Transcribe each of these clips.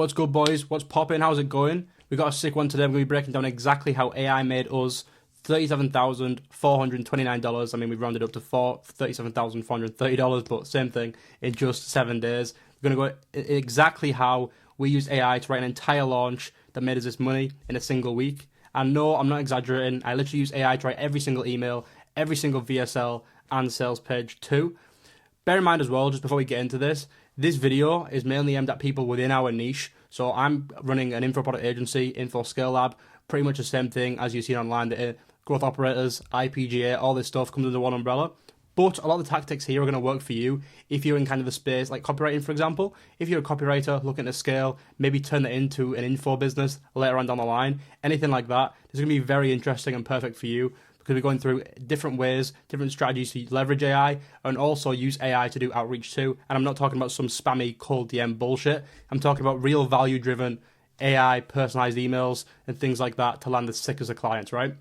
What's good, boys? What's poppin'? How's it going? We got a sick one today. I'm going to be breaking down exactly how AI made us $37,429. I mean, we've rounded up to $37,430, but same thing in just 7 days. We're going to go exactly how we used AI to write an entire launch that made us this money in a single week. And no, I'm not exaggerating. I literally use AI to write every single email, every single VSL, and sales page too. Bear in mind as well, just before we get into this video is mainly aimed at people within our niche. So I'm running an info product agency, Info Scale Lab, pretty much the same thing as you've seen online. The growth operators, IPGA, all this stuff comes under one umbrella. But a lot of the tactics here are going to work for you if you're in kind of the space like copywriting, for example. If you're a copywriter looking to scale, maybe turn that into an info business later on down the line, anything like that, this is going to be very interesting and perfect for you because we're going through different ways, different strategies to leverage AI and also use AI to do outreach too. And I'm not talking about some spammy cold DM bullshit. I'm talking about real value-driven AI personalized emails and things like that to land the sickest of clients, right?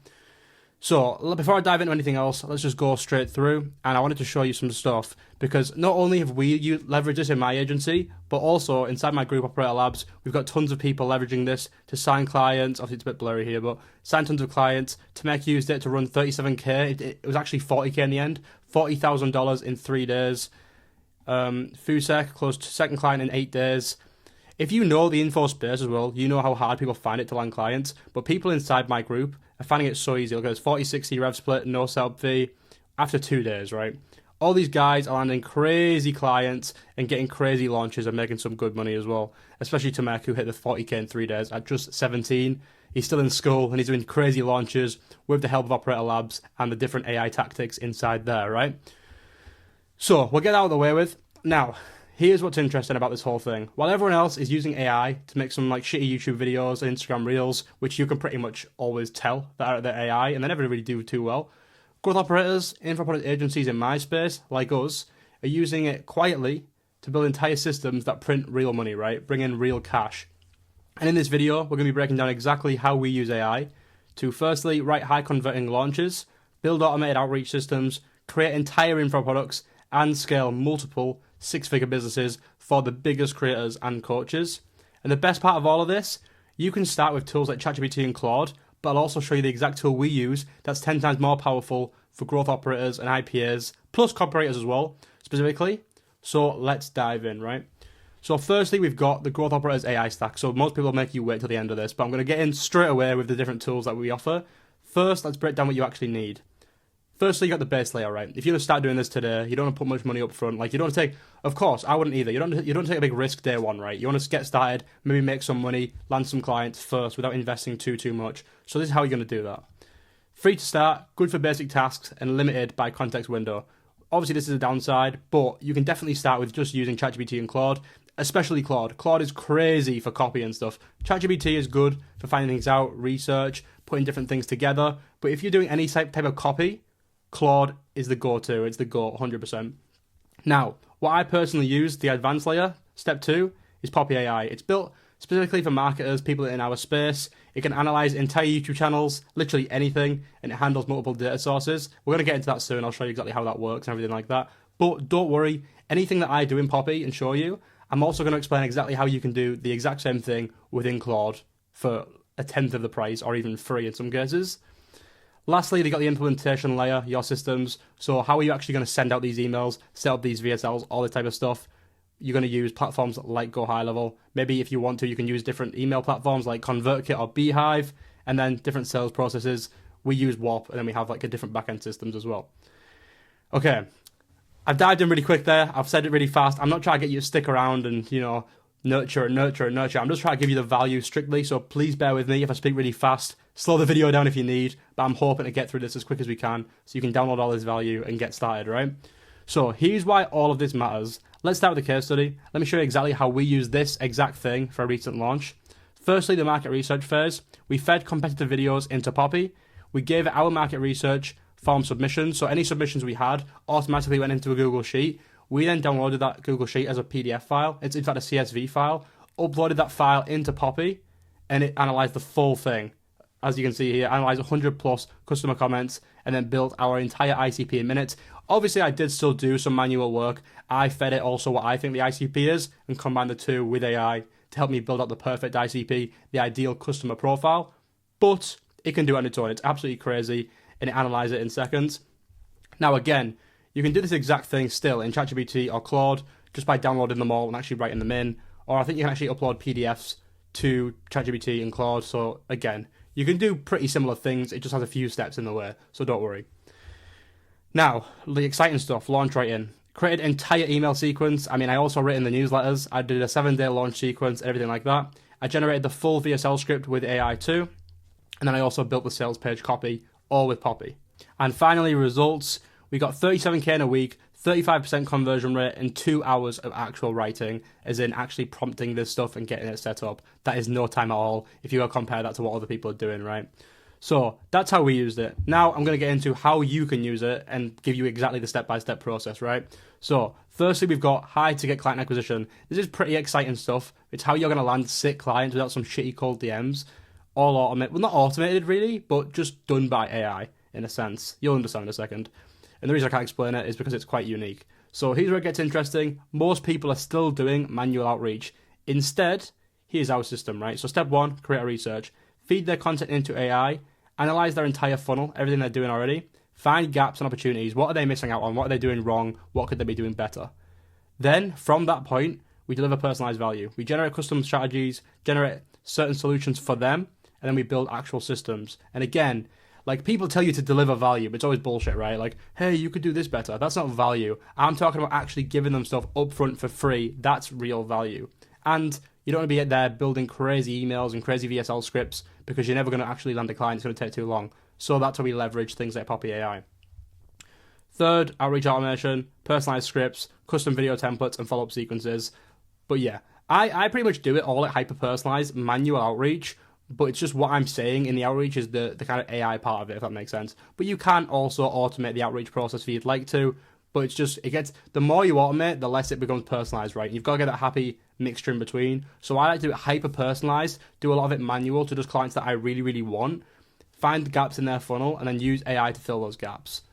So before I dive into anything else, let's just go straight through. And I wanted to show you some stuff because not only have we leveraged this in my agency, but also inside my group Operator Labs, we've got tons of people leveraging this to sign clients. Obviously, it's a bit blurry here, but sign tons of clients. Tamek used it to run 37K. It was actually 40K in the end, $40,000 in 3 days. Fusek closed second client in 8 days. If you know the info space as well, you know how hard people find it to land clients. But people inside my group are finding it so easy. Look at this, 40-60 rev split, no setup fee, after 2 days, right? All these guys are landing crazy clients and getting crazy launches and making some good money as well. Especially Tamek, who hit the 40K in 3 days at just 17. He's still in school and he's doing crazy launches with the help of Operator Labs and the different AI tactics inside there, right? So we'll get out of the way with. Now, here's what's interesting about this whole thing. While everyone else is using AI to make some like shitty YouTube videos and Instagram Reels, which you can pretty much always tell that are AI, and they never really do too well, growth operators, info product agencies in my space, like us, are using it quietly to build entire systems that print real money, right? Bring in real cash. And in this video, we're going to be breaking down exactly how we use AI to firstly write high converting launches, build automated outreach systems, create entire info products, and scale multiple six-figure businesses for the biggest creators and coaches. And the best part of all of this, you can start with tools like ChatGPT and Claude, but I'll also show you the exact tool we use that's 10 times more powerful for growth operators and IPAs, plus copywriters as well, specifically. So let's dive in, right? So firstly, we've got the growth operators AI stack. So most people make you wait till the end of this, but I'm going to get in straight away with the different tools that we offer. First, let's break down what you actually need. Firstly, you got the base layer, right? If you're going to start doing this today, you don't want to put much money up front. Like, you don't want to take, of course, I wouldn't either. You don't take a big risk day one, right? You want to get started, maybe make some money, land some clients first without investing too much. So this is how you're going to do that. Free to start, good for basic tasks, and limited by context window. Obviously, this is a downside, but you can definitely start with just using ChatGPT and Claude, especially Claude. Claude is crazy for copy and stuff. ChatGPT is good for finding things out, research, putting different things together. But if you're doing any type of copy, Claude is the go-to. It's the go, 100%. Now, what I personally use, the advanced layer, step 2, is Poppy AI. It's built specifically for marketers, people in our space. It can analyze entire YouTube channels, literally anything, and it handles multiple data sources. We're going to get into that soon. I'll show you exactly how that works and everything like that. But don't worry, anything that I do in Poppy and show you, I'm also going to explain exactly how you can do the exact same thing within Claude for a tenth of the price or even free in some cases. Lastly, they got the implementation layer, your systems. So how are you actually going to send out these emails, set up these VSLs, all this type of stuff? You're going to use platforms like Go High Level. Maybe if you want to, you can use different email platforms like ConvertKit or Beehive, and then different sales processes. We use WAP, and then we have like a different backend systems as well. Okay, I've dived in really quick there. I've said it really fast. I'm not trying to get you to stick around and, nurture. I'm just trying to give you the value strictly, so please bear with me if I speak really fast. Slow the video down if you need, but I'm hoping to get through this as quick as we can so you can download all this value and get started, right? So here's why all of this matters. Let's start with the case study. Let me show you exactly how we use this exact thing for a recent launch. Firstly, the market research phase. We fed competitive videos into Poppy. We gave it our market research form submissions, so any submissions we had automatically went into a Google Sheet. We then downloaded that Google Sheet as a PDF file. It's in fact a CSV file. Uploaded that file into Poppy, and it analyzed the full thing. As you can see here, analyzed 100 plus customer comments, and then built our entire ICP in minutes. Obviously, I did still do some manual work. I fed it also what I think the ICP is, and combined the two with AI to help me build out the perfect ICP, the ideal customer profile, but it can do it on its own. It's absolutely crazy, and it analyzes it in seconds. Now, again, you can do this exact thing still in ChatGPT or Claude just by downloading them all and actually writing them in. Or I think you can actually upload PDFs to ChatGPT and Claude. So again, you can do pretty similar things. It just has a few steps in the way, so don't worry. Now, the exciting stuff, launch writing. Created an entire email sequence. I mean, I also written the newsletters. I did a 7-day launch sequence, everything like that. I generated the full VSL script with AI too. And then I also built the sales page copy, all with Poppy. And finally, results. We got 37K in a week, 35% conversion rate, and 2 hours of actual writing, as in actually prompting this stuff and getting it set up. That is no time at all if you go compare that to what other people are doing, right? So that's how we used it. Now I'm going to get into how you can use it and give you exactly the step-by-step process, right? So firstly, we've got high ticket client acquisition. This is pretty exciting stuff. It's how you're going to land sick clients without some shitty cold DMs. All automated, well, not automated really, but just done by AI in a sense. You'll understand in a second. And the reason I can't explain it is because it's quite unique. So here's where it gets interesting. Most people are still doing manual outreach. Instead, here's our system, right? So step 1, create a research. Feed their content into AI. Analyze their entire funnel, everything they're doing already. Find gaps and opportunities. What are they missing out on? What are they doing wrong? What could they be doing better? Then, from that point, we deliver personalized value. We generate custom strategies, generate certain solutions for them, and then we build actual systems. And again, like, people tell you to deliver value, but it's always bullshit, right? Like, hey, you could do this better. That's not value. I'm talking about actually giving them stuff upfront for free. That's real value. And you don't want to be there building crazy emails and crazy VSL scripts because you're never going to actually land a client. It's going to take too long. So that's how we leverage things like Poppy AI. Third, outreach automation, personalized scripts, custom video templates, and follow-up sequences. But yeah, I pretty much do it all at hyper-personalized manual outreach. But it's just what I'm saying in the outreach is the kind of AI part of it, if that makes sense. But you can also automate the outreach process if you'd like to. But it's just, the more you automate, the less it becomes personalized, right? You've got to get that happy mixture in between. So I like to do it hyper-personalized, do a lot of it manual to just clients that I really, really want, find gaps in their funnel, and then use AI to fill those gaps.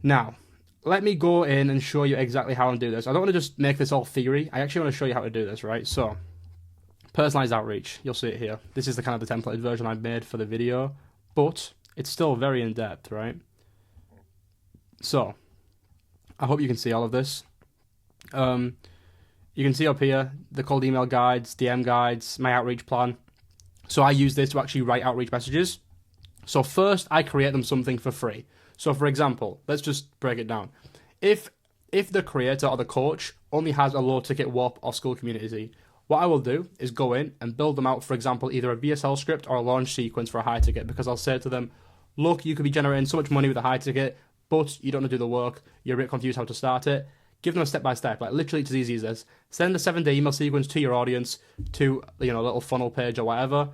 Now, let me go in and show you exactly how I do this. I don't want to just make this all theory. I actually want to show you how to do this, right? So, personalized outreach, you'll see it here. This is the kind of the templated version I've made for the video, but it's still very in-depth, right? So, I hope you can see all of this. You can see up here the cold email guides, DM guides, my outreach plan. So I use this to actually write outreach messages. So first, I create them something for free. So for example, let's just break it down. If the creator or the coach only has a low ticket WAP or school community, what I will do is go in and build them out, for example, either a VSL script or a launch sequence for a high ticket, because I'll say to them, look, you could be generating so much money with a high ticket, but you don't know how to do the work, you're a bit confused how to start it. Give them a step-by-step, like literally it's as easy as this. Send a 7-day email sequence to your audience, to a little funnel page or whatever.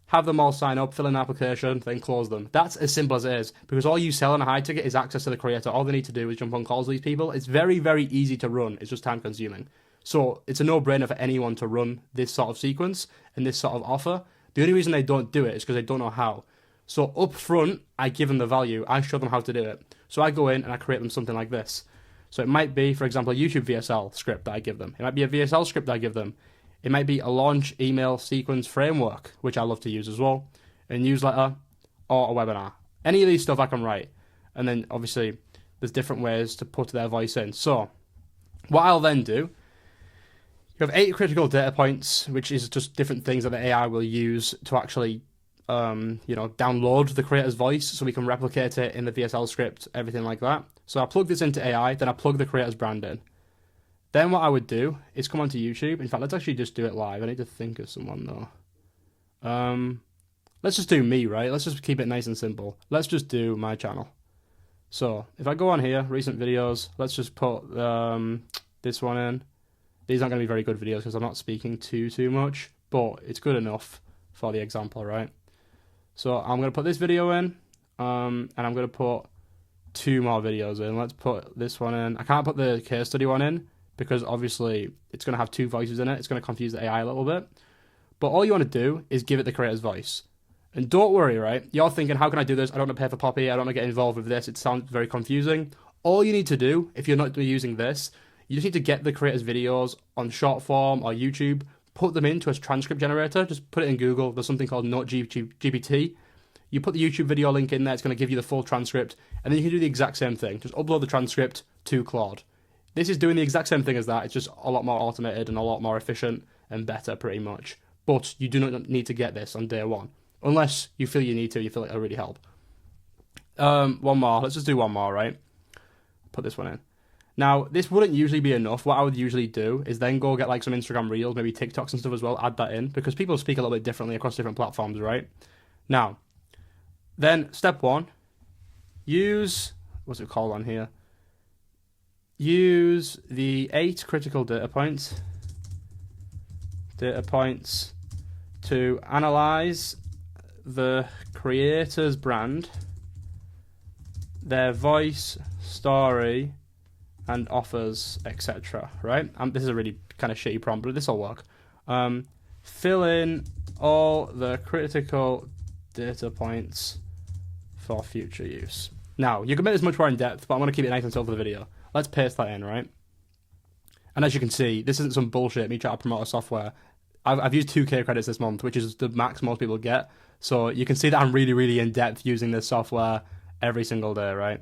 Have them all sign up, fill in an application, then close them. That's as simple as it is, because all you sell on a high ticket is access to the creator. All they need to do is jump on calls with these people. It's very, very easy to run. It's just time-consuming. So it's a no-brainer for anyone to run this sort of sequence and this sort of offer. The only reason they don't do it is because they don't know how. So up front, I give them the value. I show them how to do it. So I go in and I create them something like this. So it might be, for example, a YouTube VSL script that I give them. It might be a VSL script that I give them. It might be a launch email sequence framework, which I love to use as well, a newsletter, or a webinar. Any of these stuff I can write. And then, obviously, there's different ways to put their voice in. So what I'll then do, you have 8 critical data points, which is just different things that the AI will use to actually download the creator's voice so we can replicate it in the VSL script, everything like that. So I plug this into AI, then I plug the creator's brand in. Then what I would do is come onto YouTube. In fact, let's actually just do it live. I need to think of someone though. Let's just do me, right? Let's just keep it nice and simple. Let's just do my channel. So if I go on here, recent videos, let's just put this one in. These aren't going to be very good videos because I'm not speaking too much, but it's good enough for the example, right? So I'm going to put this video in, and I'm going to put 2 more videos in. Let's put this one in. I can't put the case study one in because obviously it's going to have 2 voices in it. It's going to confuse the AI a little bit. But all you want to do is give it the creator's voice. And don't worry, right? You're thinking, how can I do this? I don't want to pay for Poppy. I don't want to get involved with this. It sounds very confusing. All you need to do, if you're not using this, you just need to get the creator's videos on short form or YouTube, put them into a transcript generator. Just put it in Google. There's something called GPT. You put the YouTube video link in there, it's going to give you the full transcript, and then you can do the exact same thing. Just upload the transcript to Claude. This is doing the exact same thing as that. It's just a lot more automated and a lot more efficient and better, pretty much. But you do not need to get this on day one, unless you feel you need to. You feel like it'll really help. One more. Let's just do one more, right? Put this one in. Now, this wouldn't usually be enough. What I would usually do is then go get like some Instagram Reels, maybe TikToks and stuff as well, add that in, because people speak a little bit differently across different platforms, right? Now, then step one, use, what's it called on here? Use the 8 critical data points to analyze the creator's brand, their voice, story, and offers, etc. Right? This is a really kind of shitty prompt, but this will work. Fill in all the critical data points for future use. Now, you can make this much more in depth, but I'm going to keep it nice and simple for the video. Let's paste that in, right? And as you can see, this isn't some bullshit, me trying to promote a software. I've used 2K credits this month, which is the max most people get. So you can see that I'm really, really in depth using this software every single day, right?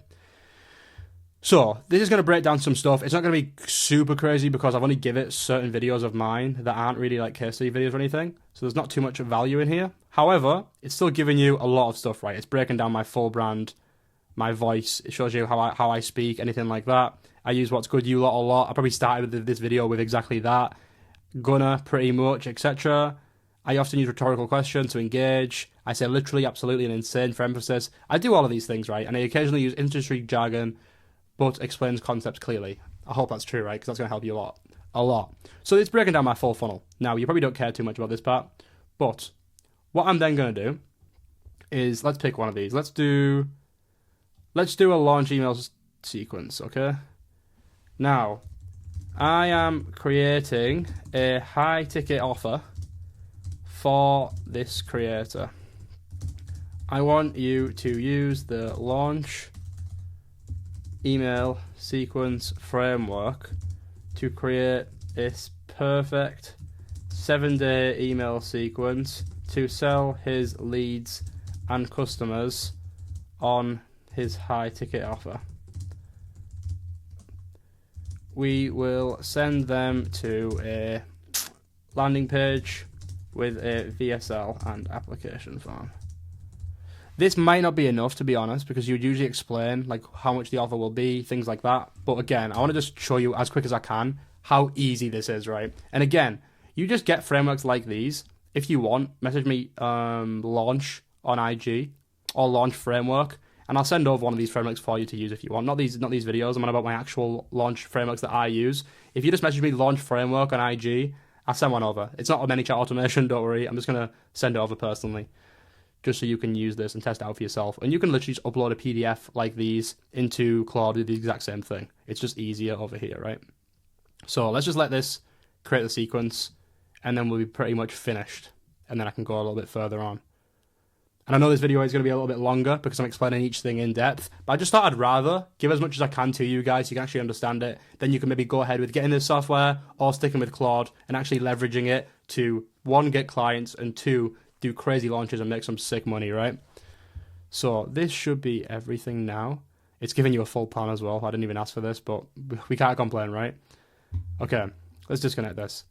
So this is going to break down some stuff. It's not going to be super crazy because I've only given it certain videos of mine that aren't really like case study videos or anything. So there's not too much value in here. However, it's still giving you a lot of stuff, right? It's breaking down my full brand, my voice. It shows you how I speak, anything like that. I use what's good you lot a lot. I probably started this video with exactly that. Gonna, pretty much, etc. I often use rhetorical questions to engage. I say literally, absolutely, and insane for emphasis. I do all of these things, right? And I occasionally use industry jargon, but explains concepts clearly. I hope that's true, right? Because that's going to help you a lot. So it's breaking down my full funnel. Now, you probably don't care too much about this part, but what I'm then going to do is, let's pick one of these. Let's do a launch email sequence, okay? Now, I am creating a high ticket offer for this creator. I want you to use the launch email sequence framework to create this perfect 7-day email sequence to sell his leads and customers on his high ticket offer. We will send them to a landing page with a VSL and application form. This might not be enough, to be honest, because you would usually explain like how much the offer will be, things like that. But again, I want to just show you as quick as I can how easy this is, right? And again, you just get frameworks like these. If you want, message me launch on IG or launch framework, and I'll send over one of these frameworks for you to use if you want. Not these videos. I'm on about my actual launch frameworks that I use. If you just message me launch framework on IG, I'll send one over. It's not a ManyChat automation, don't worry. I'm just going to send it over personally, just so you can use this and test it out for yourself. And you can literally just upload a PDF like these into Claude, do the exact same thing. It's just easier over here, right? So let's just let this create the sequence, and then we'll be pretty much finished. And then I can go a little bit further on. And I know this video is going to be a little bit longer because I'm explaining each thing in depth, but I just thought I'd rather give as much as I can to you guys so you can actually understand it. Then you can maybe go ahead with getting this software or sticking with Claude and actually leveraging it to, 1, get clients, and 2, do crazy launches and make some sick money, right? So this should be everything now. It's giving you a full plan as well. I didn't even ask for this, but we can't complain, right? Okay, let's disconnect this.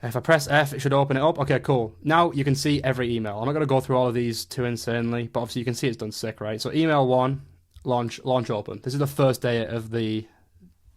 If I press F, it should open it up. Okay, cool. Now you can see every email. I'm not going to go through all of these too insanely, but obviously you can see it's done sick, right? So email 1, launch open. This is the first day of the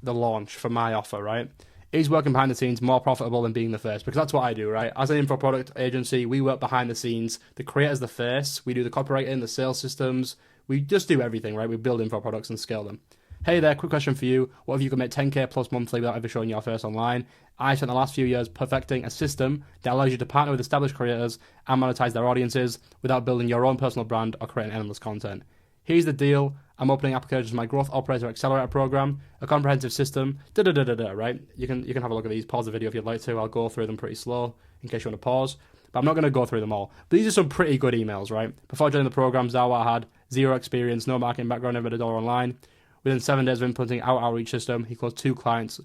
launch for my offer, right? Is working behind the scenes more profitable than being the face? Because that's what I do, right? As an info product agency, we work behind the scenes. The creator's the face. We do the copywriting, the sales systems. We just do everything, right? We build info products and scale them. Hey there, quick question for you. What if you could make 10K plus monthly without ever showing your face online? I spent the last few years perfecting a system that allows you to partner with established creators and monetize their audiences without building your own personal brand or creating endless content. Here's the deal. I'm opening applications for my Growth Operator Accelerator program, a comprehensive system, right? You can have a look at these, pause the video if you'd like to. I'll go through them pretty slow in case you want to pause, but I'm not going to go through them all. But these are some pretty good emails, right? Before joining the program, Zawa had 0 experience, no marketing background, never did $1 online. Within 7 days of implementing our outreach system, he closed 2 clients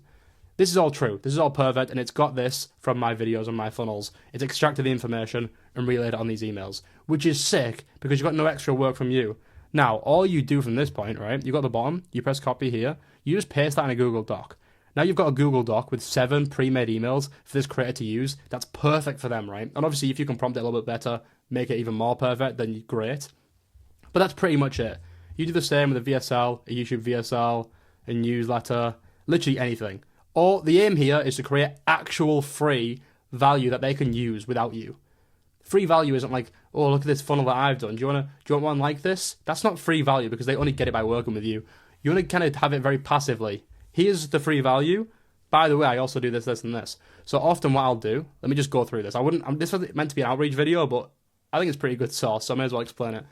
This is all true. This is all perfect, and it's got this from my videos and my funnels. It's extracted the information and relayed it on these emails, which is sick because you've got no extra work from you. Now, all you do from this point, right, you've got the bottom, you press copy here, you just paste that in a Google Doc. Now you've got a Google Doc with 7 pre-made emails for this creator to use. That's perfect for them, right? And obviously, if you can prompt it a little bit better, make it even more perfect, then great. But that's pretty much it. You do the same with a VSL, a YouTube VSL, a newsletter, literally anything. Or the aim here is to create actual free value that they can use without you. Free value isn't like, oh, look at this funnel that I've done. Do you want one like this? That's not free value because they only get it by working with you. You want to kind of have it very passively. Here's the free value. By the way, I also do this, this, and this. So often what I'll do, let me just go through this. This was meant to be an outreach video, but I think it's pretty good source, so I may as well explain it.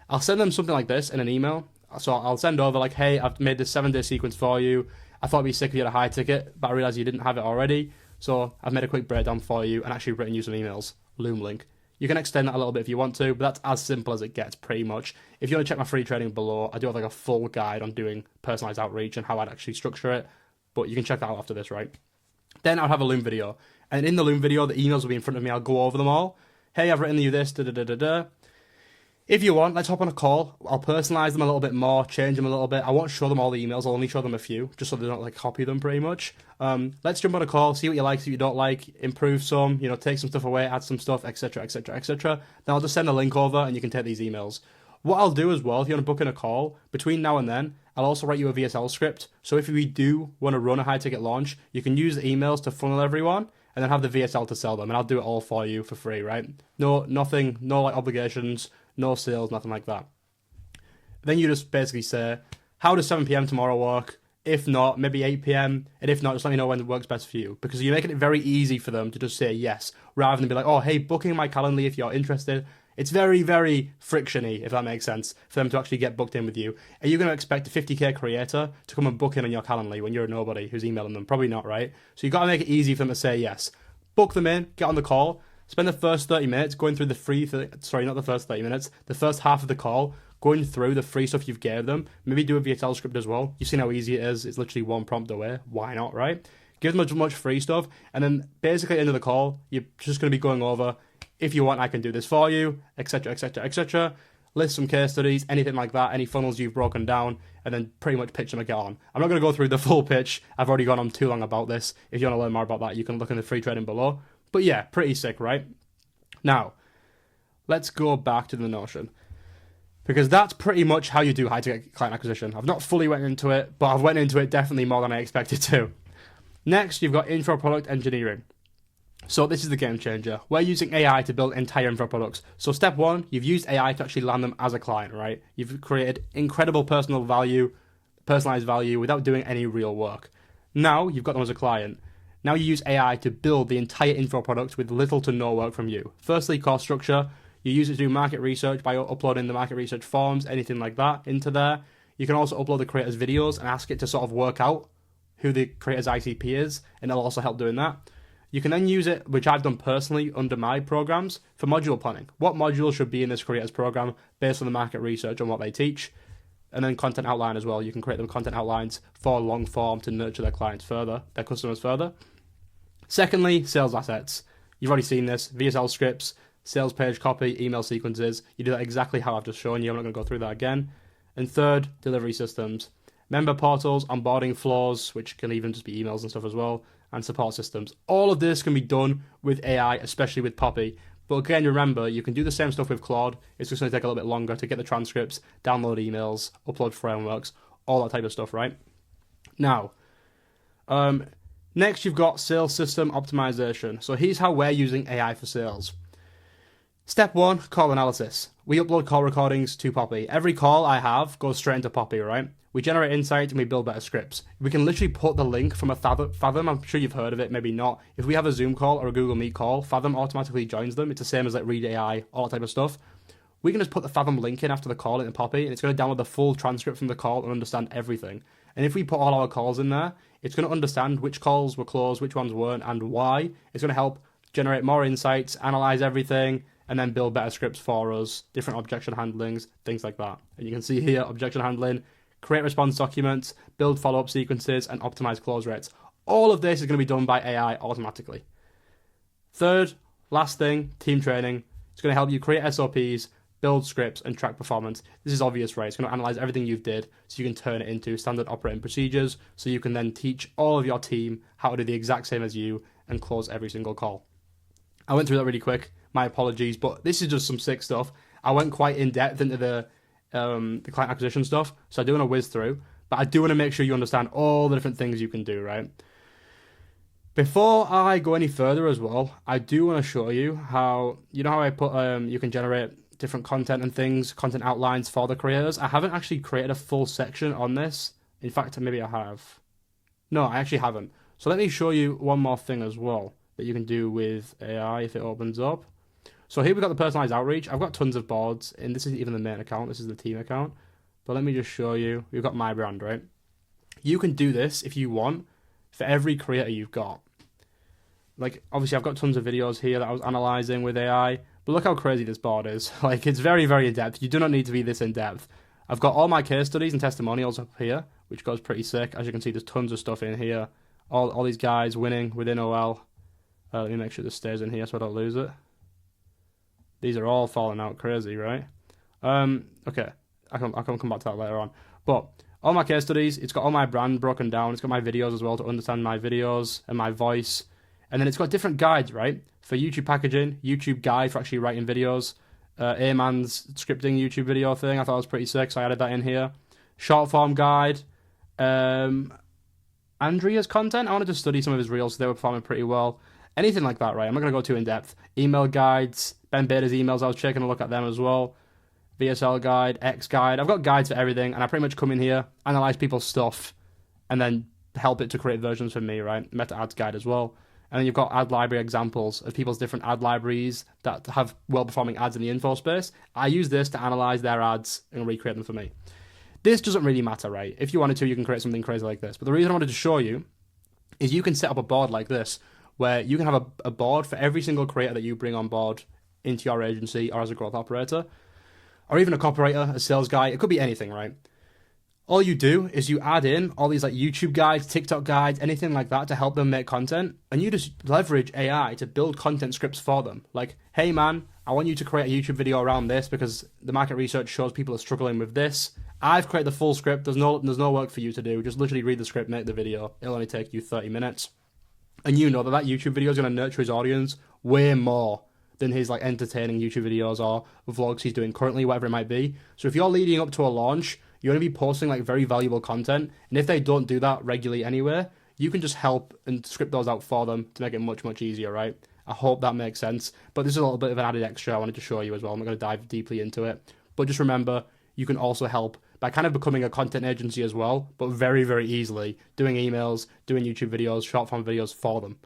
I'll send them something like this in an email. So I'll send over like, hey, I've made this 7-day sequence for you. I thought it'd be sick if you had a high ticket, but I realized you didn't have it already. So I've made a quick breakdown for you and actually written you some emails. Loom link. You can extend that a little bit if you want to, but that's as simple as it gets, pretty much. If you want to check my free training below, I do have like a full guide on doing personalized outreach and how I'd actually structure it, but you can check that out after this, right? Then I'll have a Loom video, and in the Loom video, the emails will be in front of me. I'll go over them all. Hey, I've written you this, da-da-da-da-da. If you want, let's hop on a call. I'll personalize them a little bit more, change them a little bit. I won't show them all the emails. I'll only show them a few, just so they don't like copy them pretty much. Let's jump on a call, see what you like, see what you don't like, improve some, take some stuff away, add some stuff, etc., etc., etc. Then I'll just send a link over and you can take these emails. What I'll do as well, if you want to book in a call, between now and then, I'll also write you a VSL script. So if we do want to run a high ticket launch, you can use the emails to funnel everyone and then have the VSL to sell them. And I'll do it all for you for free, right? No like obligations, no sales, nothing like that. Then you just basically say, how does 7 p.m. tomorrow work? If not, maybe 8 p.m. And if not, just let me know when it works best for you. Because you're making it very easy for them to just say yes, rather than be like, oh, hey, booking my Calendly if you're interested. It's very, very frictiony, if that makes sense, for them to actually get booked in with you. Are you going to expect a 50k creator to come and book in on your Calendly when you're a nobody who's emailing them? Probably not, right? So you've got to make it easy for them to say yes. Book them in, get on the call, spend the first 30 minutes going through the first half of the call, going through the free stuff you've gave them. Maybe do a VSL script as well. You've seen how easy it is. It's literally one prompt away. Why not, right? Give them as much free stuff. And then basically at the end of the call, you're just going to be going over, if you want, I can do this for you, etc., etc., etc. List some case studies, anything like that, any funnels you've broken down, and then pretty much pitch them and get on. I'm not going to go through the full pitch. I've already gone on too long about this. If you want to learn more about that, you can look in the free training below. But yeah, pretty sick, right? Now, let's go back to the Notion. Because that's pretty much how you do high-ticket client acquisition. I've not fully went into it, but I've went into it definitely more than I expected to. Next, you've got info product engineering. So this is the game changer. We're using AI to build entire info products. So step 1, you've used AI to actually land them as a client, right? You've created incredible personalized value without doing any real work. Now you've got them as a client. Now you use AI to build the entire info product with little to no work from you. Firstly, course structure. You use it to do market research by uploading the market research forms, anything like that into there. You can also upload the creator's videos and ask it to sort of work out who the creator's ICP is, and it'll also help doing that. You can then use it, which I've done personally under my programs, for module planning. What modules should be in this creator's program based on the market research on what they teach. And then content outline as well. You can create them content outlines for long form to nurture their clients further, their customers further. Secondly, sales assets. You've already seen this. VSL scripts, sales page copy, email sequences. You do that exactly how I've just shown you. I'm not going to go through that again. And third, delivery systems. Member portals, onboarding flows, which can even just be emails and stuff as well, and support systems. All of this can be done with AI, especially with Poppy. But again, remember, you can do the same stuff with Claude. It's just going to take a little bit longer to get the transcripts, download emails, upload frameworks, all that type of stuff, right? Now, next you've got sales system optimization. So here's how we're using AI for sales. Step 1, call analysis. We upload call recordings to Poppy. Every call I have goes straight into Poppy, right? We generate insights and we build better scripts. We can literally put the link from a Fathom. I'm sure you've heard of it, maybe not. If we have a Zoom call or a Google Meet call, Fathom automatically joins them. It's the same as like Read AI, all that type of stuff. We can just put the Fathom link in after the call into Poppy, and it's going to download the full transcript from the call and understand everything. And if we put all our calls in there, it's going to understand which calls were closed, which ones weren't, and why. It's going to help generate more insights, analyze everything, and then build better scripts for us, different objection handlings, things like that. And you can see here, objection handling, create response documents, build follow-up sequences, and optimize close rates. All of this is going to be done by AI automatically. Third, last thing, team training. It's going to help you create SOPs, build scripts, and track performance. This is obvious, right? It's going to analyze everything you've did so you can turn it into standard operating procedures so you can then teach all of your team how to do the exact same as you and close every single call. I went through that really quick. My apologies, but this is just some sick stuff. I went quite in depth into the client acquisition stuff, so I do want to whiz through, but I do want to make sure you understand all the different things you can do, right? Before I go any further as well, I do want to show you how, you know how I put, you can generate different content and things, content outlines for the creators. I haven't actually created a full section on this. In fact, maybe I have. No, I actually haven't. So let me show you one more thing as well that you can do with AI if it opens up. So here we've got the personalized outreach. I've got tons of boards, and this isn't even the main account. This is the team account. But let me just show you. We've got my brand, right? You can do this if you want for every creator you've got. Like, obviously, I've got tons of videos here that I was analyzing with AI, but look how crazy this board is. Like, it's very, very in-depth. You do not need to be this in-depth. I've got all my case studies and testimonials up here, which goes pretty sick. As you can see, there's tons of stuff in here. All these guys winning within OL. Let me make sure this stays in here so I don't lose it. These are all falling out crazy, right? Okay, I can come back to that later on. But all my case studies, it's got all my brand broken down. It's got my videos as well to understand my videos and my voice. And then it's got different guides, right? For YouTube packaging, YouTube guide for actually writing videos. A-Man's scripting YouTube video thing, I thought was pretty sick, so I added that in here. Short form guide. Andrea's content, I wanted to study some of his reels, so they were performing pretty well. Anything like that, right? I'm not going to go too in-depth. Email guides, Ben Beta's emails, I was taking a look at them as well. VSL guide, X guide. I've got guides for everything, and I pretty much come in here, analyze people's stuff, and then help it to create versions for me, right? Meta ads guide as well. And then you've got ad library examples of people's different ad libraries that have well-performing ads in the info space. I use this to analyze their ads and recreate them for me. This doesn't really matter, right? If you wanted to, you can create something crazy like this. But the reason I wanted to show you is you can set up a board like this, where you can have a board for every single creator that you bring on board into your agency or as a growth operator, or even a copywriter, a sales guy. It could be anything, right? All you do is you add in all these like YouTube guides, TikTok guides, anything like that to help them make content, and you just leverage AI to build content scripts for them. Like, hey man, I want you to create a YouTube video around this because the market research shows people are struggling with this. I've created the full script. There's no work for you to do. Just literally read the script, make the video. It'll only take you 30 minutes. And you know that YouTube video is going to nurture his audience way more than his like entertaining YouTube videos or vlogs he's doing currently, whatever it might be. So if you're leading up to a launch, you're going to be posting like very valuable content. And if they don't do that regularly anyway, you can just help and script those out for them to make it much, much easier, right? I hope that makes sense. But this is a little bit of an added extra I wanted to show you as well. I'm not going to dive deeply into it. But just remember, you can also help by kind of becoming a content agency as well, but very, very easily, doing emails, doing YouTube videos, short form videos for them.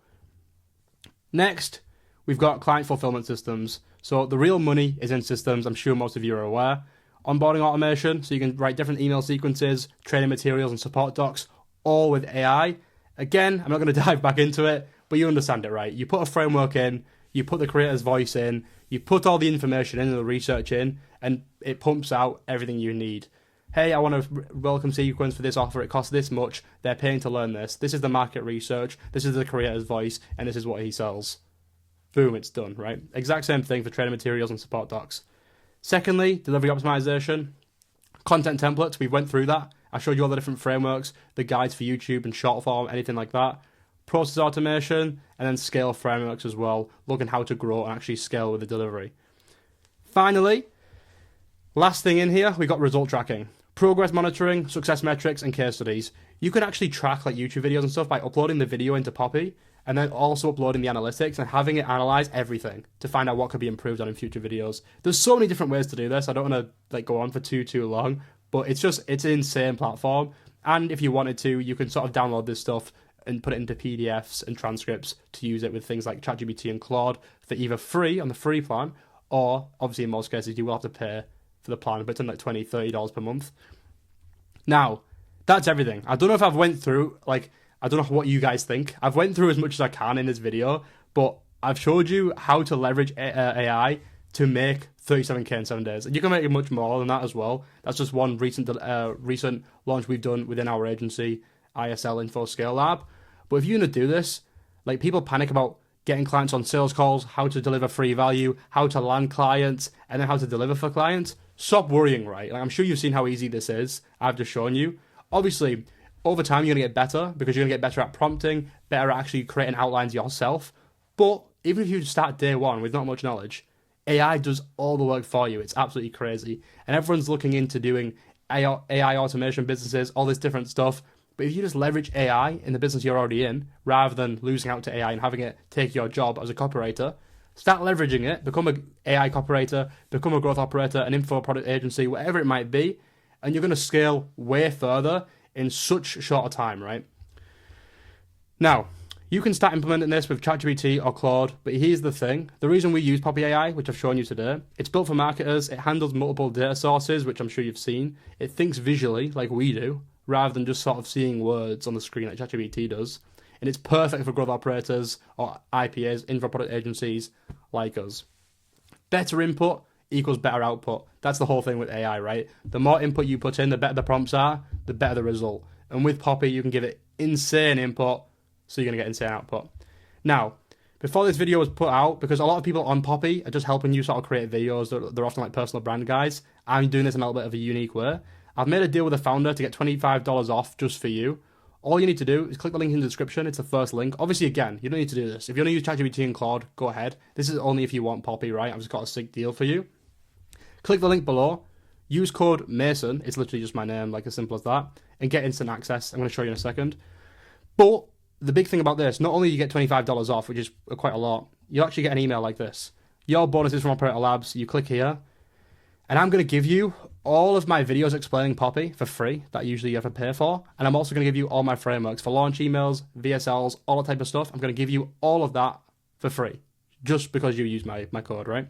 Next, we've got client fulfillment systems. So the real money is in systems. I'm sure most of you are aware. Onboarding automation, so you can write different email sequences, training materials, and support docs, all with AI. Again, I'm not going to dive back into it, but you understand it, right? You put a framework in, you put the creator's voice in, you put all the information in and the research in, and it pumps out everything you need. Hey, I want a welcome sequence for this offer. It costs this much. They're paying to learn this. This is the market research. This is the creator's voice, and this is what he sells. Boom, it's done, right? Exact same thing for training materials and support docs. Secondly, delivery optimization. Content templates, we went through that. I showed you all the different frameworks, the guides for YouTube and short form, anything like that. Process automation, and then scale frameworks as well, looking how to grow and actually scale with the delivery. Finally, last thing in here, we got result tracking. Progress monitoring, success metrics, and case studies. You can actually track like YouTube videos and stuff by uploading the video into Poppy, and then also uploading the analytics and having it analyze everything to find out what could be improved on in future videos. There's so many different ways to do this. I don't want to like go on for too long, but it's an insane platform. And if you wanted to, you can sort of download this stuff and put it into PDFs and transcripts to use it with things like ChatGPT and Claude for either free on the free plan, or obviously in most cases you will have to pay for the plan, but it's on like $20, $30 per month. Now, that's everything. I don't know if I've went through, like, I don't know what you guys think. I've went through as much as I can in this video, but I've showed you how to leverage AI to make 37K in 7 days. And you can make it much more than that as well. That's just one recent launch we've done within our agency, ISL Info Scale Lab. But if you're going to do this, like people panic about getting clients on sales calls, how to deliver free value, how to land clients, and then how to deliver for clients. Stop worrying, right? Like I'm sure you've seen how easy this is. I've just shown you. Obviously, over time you're going to get better because you're going to get better at prompting, better at actually creating outlines yourself. But even if you start day one with not much knowledge, AI does all the work for you. It's absolutely crazy. And everyone's looking into doing AI automation businesses, all this different stuff. But if you just leverage AI in the business you're already in, rather than losing out to AI and having it take your job as a copywriter, start leveraging it, become an AI copywriter, become a growth operator, an info product agency, whatever it might be, and you're going to scale way further in such short a time, right? Now, you can start implementing this with ChatGPT or Claude, but here's the thing. The reason we use Poppy AI, which I've shown you today, it's built for marketers, it handles multiple data sources, which I'm sure you've seen. It thinks visually, like we do, rather than just sort of seeing words on the screen like ChatGPT does. And it's perfect for growth operators or IPAs, info product agencies like us. Better input equals better output. That's the whole thing with AI, right? The more input you put in, the better the prompts are, the better the result. And with Poppy, you can give it insane input, so you're going to get insane output. Now, before this video was put out, because a lot of people on Poppy are just helping you sort of create videos, they're often like personal brand guys, I'm doing this in a little bit of a unique way. I've made a deal with a founder to get $25 off just for you. All you need to do is click the link in the description. It's the first link. Obviously, again, you don't need to do this. If you want to use ChatGPT and Claude, go ahead. This is only if you want Poppy, right? I've just got a sick deal for you. Click the link below. Use code Mason. It's literally just my name, like as simple as that. And get instant access. I'm going to show you in a second. But the big thing about this, not only do you get $25 off, which is quite a lot, you'll actually get an email like this. Your bonus is from Operator Labs. You click here. And I'm going to give you all of my videos explaining Poppy for free that usually you have to pay for. And I'm also going to give you all my frameworks for launch emails, VSLs, all that type of stuff. I'm going to give you all of that for free just because you use my code, right?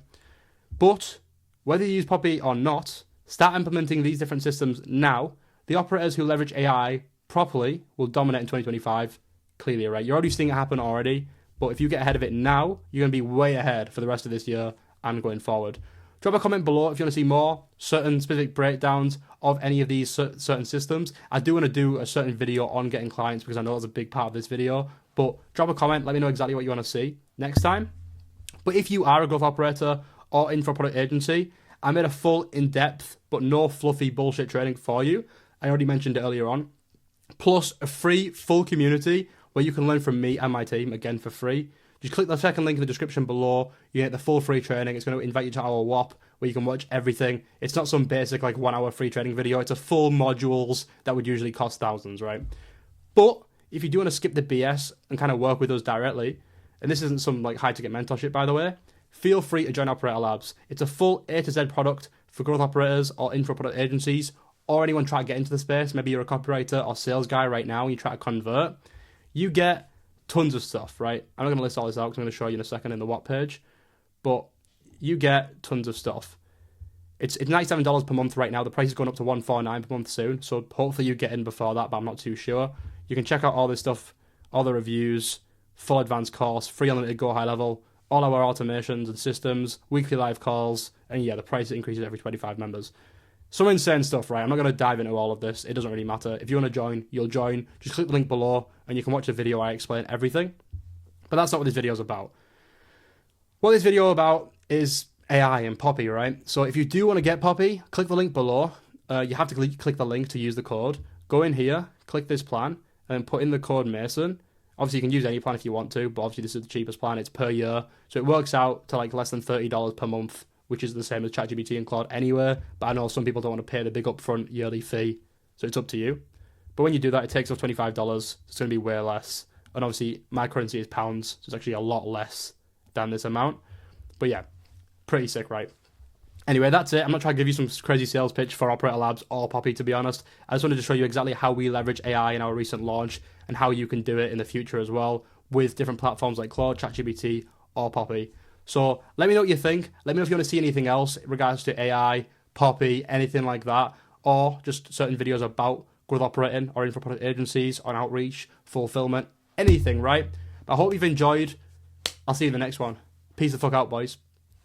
But whether you use Poppy or not, start implementing these different systems now. The operators who leverage AI properly will dominate in 2025. Clearly, right? You're already seeing it happen already. But if you get ahead of it now, you're going to be way ahead for the rest of this year and going forward. Drop a comment below if you want to see more certain specific breakdowns of any of these certain systems. I do want to do a certain video on getting clients because I know that's a big part of this video. But drop a comment, let me know exactly what you want to see next time. But if you are a growth operator or info product agency, I made a full in-depth but no fluffy bullshit training for you. I already mentioned it earlier on. Plus a free full community where you can learn from me and my team, again for free. Just click the second link in the description below. You get the full free training. It's going to invite you to our WAP where you can watch everything. It's not some basic like 1 hour free training video. It's a full modules that would usually cost thousands, right? But if you do want to skip the BS and kind of work with us directly, and this isn't some like high ticket mentorship by the way, feel free to join Operator Labs. It's a full A to Z product for growth operators or info product agencies or anyone trying to get into the space. Maybe you're a copywriter or sales guy right now and you try to convert. You get tons of stuff, right? I'm not going to list all this out because I'm going to show you in a second in the WAP page, but you get tons of stuff. It's $97 per month right now. The price is going up to $149 per month soon, so hopefully you get in before that, but I'm not too sure. You can check out all this stuff, all the reviews, full advanced course, free unlimited go high level, all our automations and systems, weekly live calls, and yeah, the price increases every 25 members. Some insane stuff, right? I'm not going to dive into all of this. It doesn't really matter. If you want to join, you'll join. Just click the link below and you can watch the video. I explain everything. But that's not what this video is about. What this video about is AI and Poppy, right? So if you do want to get Poppy, click the link below. You have to click the link to use the code. Go in here, click this plan, and then put in the code Mason. Obviously, you can use any plan if you want to, but obviously this is the cheapest plan. It's per year. So it works out to like less than $30 per month, which is the same as ChatGPT and Claude anyway. But I know some people don't want to pay the big upfront yearly fee, so it's up to you. But when you do that, it takes off $25. It's going to be way less. And obviously, my currency is pounds, so it's actually a lot less than this amount. But yeah, pretty sick, right? Anyway, that's it. I'm not trying to give you some crazy sales pitch for Operator Labs or Poppy, to be honest. I just wanted to show you exactly how we leverage AI in our recent launch and how you can do it in the future as well with different platforms like Claude, ChatGPT, or Poppy. So let me know what you think. Let me know if you want to see anything else in regards to AI, Poppy, anything like that, or just certain videos about growth operating or info product agencies on outreach, fulfillment, anything, right? I hope you've enjoyed. I'll see you in the next one. Peace the fuck out, boys.